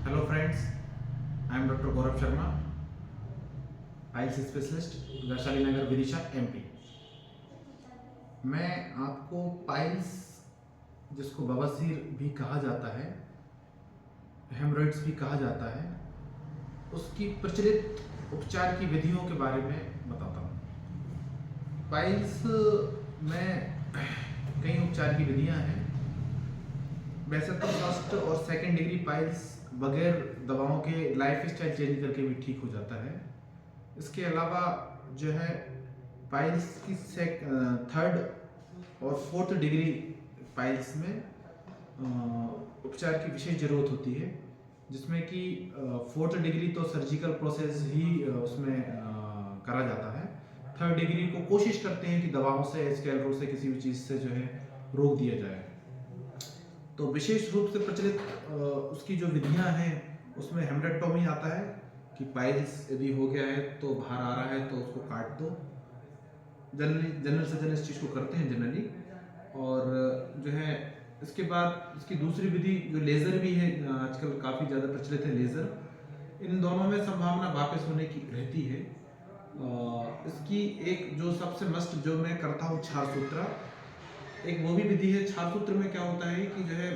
Hello friends, I am doctor Gaurav Sharma, piles specialist, Vaishali Nagar, Vidisha, MP. मैं आपको piles, जिसको बवासीर भी कहा जाता है, हेमरॉइड्स भी कहा जाता है, उसकी प्रचलित उपचार की विधियों के बारे में बताता हूँ। पाइल्स में कई उपचार की विधियाँ हैं। वैसे तो फर्स्ट और सेकंड डिग्री पाइल्स बगैर दवाओं के लाइफ स्टाइल चेंज करके भी ठीक हो जाता है। इसके अलावा जो है पाइल्स की थर्ड और फोर्थ डिग्री पाइल्स में उपचार की विशेष ज़रूरत होती है, जिसमें कि फोर्थ डिग्री तो सर्जिकल प्रोसेस ही उसमें करा जाता है। थर्ड डिग्री को कोशिश करते हैं कि दवाओं से, स्कैलरों से, किसी भी चीज़ से जो है रोक दिया जाए। तो विशेष रूप से प्रचलित उसकी जो विधियां हैं उसमें हेमरेक्टोमी आता है कि पाइल्स यदि हो गया है तो बाहर आ रहा है तो उसको काट दो। जनरल सर्जन इस चीज़ को करते हैं जनरली। और जो है इसके बाद इसकी दूसरी विधि जो लेज़र भी है, आजकल काफ़ी ज़्यादा प्रचलित है लेज़र। इन दोनों में संभावना वापस होने की रहती है। इसकी एक जो सबसे मस्ट जो मैं करता हूँ, क्षार सूत्र, एक वो भी विधि है। क्षार सूत्र में क्या होता है कि जो है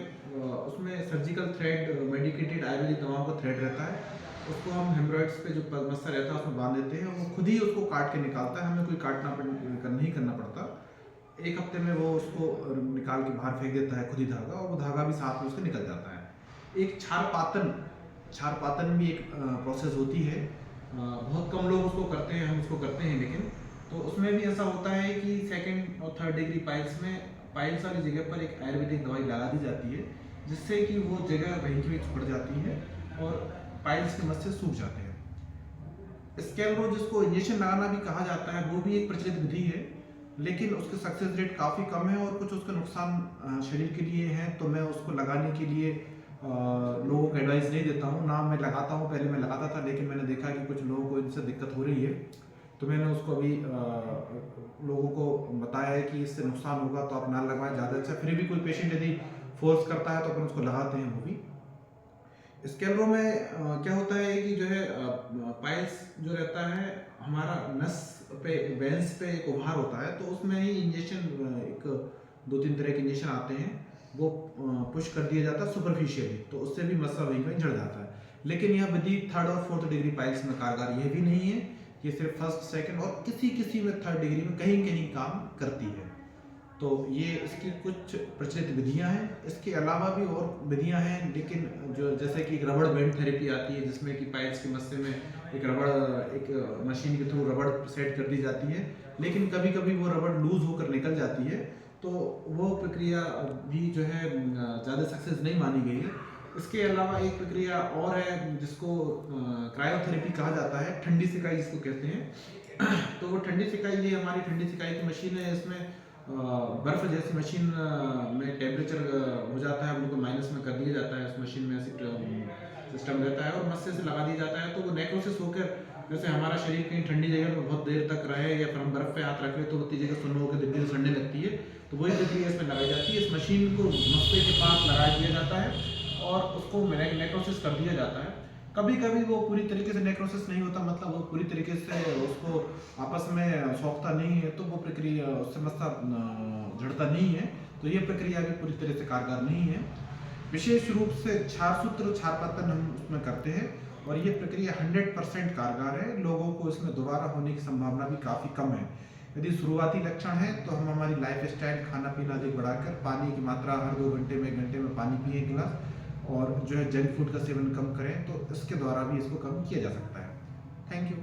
उसमें सर्जिकल थ्रेड, मेडिकेटेड आयुर्वेदिक दवाओं का थ्रेड रहता है। उसको हम हेमरॉइड्स पे जो मस्सा रहता है उसमें बांध देते हैं, वो खुद ही उसको काट के निकालता है, हमें कोई नहीं करना पड़ता। एक हफ्ते में वो उसको निकाल के बाहर फेंक देता है खुद ही धागा, और वो धागा भी साथ में उसका निकल जाता है। एक क्षार पातन भी एक प्रोसेस होती है। बहुत कम लोग उसको करते हैं, हम उसको करते हैं, लेकिन तो उसमें भी ऐसा होता है कि सेकंड और थर्ड डिग्री पाइल्स में पाइल्स वाली जगह पर एक आयुर्वेदिक दवाई लगा दी जाती है, जिससे कि वो जगह वहीं की छुट जाती है और पाइल्स के मस्से सूख जाते हैं। स्कैलरो, जिसको इंजेक्शन लगाना भी कहा जाता है, वो भी एक प्रचलित विधि है, लेकिन उसके सक्सेस रेट काफ़ी कम है और कुछ उसका नुकसान शरीर के लिए है। तो मैं उसको लगाने के लिए लोगों को एडवाइस नहीं देता हूँ ना। मैं लगाता हूँ, पहले मैं लगाता था, लेकिन मैंने देखा कि कुछ लोगों को इनसे दिक्कत हो रही है, तो मैंने उसको अभी लोगों को बताया है कि इससे नुकसान होगा तो आप ना लगवाएं, ज़्यादा अच्छा। फिर भी कोई पेशेंट यदि फोर्स करता है तो अपन उसको लगाते हैं वो भी। स्कैलरो में क्या होता है कि जो है पाइल्स जो रहता है, हमारा नस पे, वेंस पे एक उभार होता है, तो उसमें ही इंजेक्शन, एक 2-3 तरह के इंजेक्शन आते हैं, वो पुश कर दिया जाता है सुपरफिशियली, तो उससे भी मस्सा वहीं पर झड़ जाता है। लेकिन यह विधि थर्ड और फोर्थ डिग्री पाइल्स में कारगर यह भी नहीं है। ये सिर्फ फर्स्ट, सेकंड और किसी में थर्ड डिग्री में कहीं काम करती है। तो ये इसकी कुछ प्रचलित विधियां हैं। इसके अलावा भी और विधियां हैं, लेकिन जो जैसे कि एक रबड़ बैंड थेरेपी आती है, जिसमें कि पाइल्स के मस्से में एक मशीन के थ्रू रबड़ सेट कर दी जाती है, लेकिन कभी कभी वो रबड़ लूज होकर निकल जाती है, तो वो प्रक्रिया भी जो है ज़्यादा सक्सेस नहीं मानी गई है। इसके अलावा एक प्रक्रिया और है जिसको क्रायोथेरेपी कहा जाता है, ठंडी सिकाई जिसको कहते हैं। तो वो ठंडी सिकाई, ये हमारी ठंडी सिकाई की मशीन है। इसमें बर्फ जैसी मशीन में टेम्परेचर हो जाता है, उनको माइनस में कर दिया जाता है। इस मशीन में ऐसी सिस्टम रहता है और मस्से से लगा दिया जाता है, तो वो नेक्रोसिस होकर, जैसे हमारा शरीर कहीं ठंडी जगह पर बहुत देर तक रहे या फिर हम बर्फ पे हाथ रखें तो उतनी जगह सुन्न होकर धीरे धीरे सड़ने लगती है, तो वही प्रक्रिया इसमें लगाई जाती है। इस मशीन को मस्से के पास लगा दिया जाता है और उसको नेक्रोसिस कर दिया जाता है। कभी कभी वो पूरी तरीके से नेक्रोसिस नहीं होता, मतलब वो पूरी तरीके से उसको आपस में सोखता नहीं है, तो वो प्रक्रिया, उससे मस्सा झड़ता नहीं है, तो ये प्रक्रिया भी पूरी तरह से कारगर नहीं है। विशेष रूप से क्षार सूत्र, क्षार पातन हम उसमें करते हैं और ये प्रक्रिया 100% कारगर है। लोगों को इसमें दोबारा होने की संभावना भी काफ़ी कम है। यदि शुरुआती लक्षण है तो हम हमारी लाइफ स्टाइल, खाना पीना अधिक बढ़ाकर, पानी की मात्रा हर 2 घंटे में 1 घंटे में पानी पिए 1 गिलास, और जो है जंक फूड का सेवन कम करें, तो इसके द्वारा भी इसको कम किया जा सकता है। Thank you.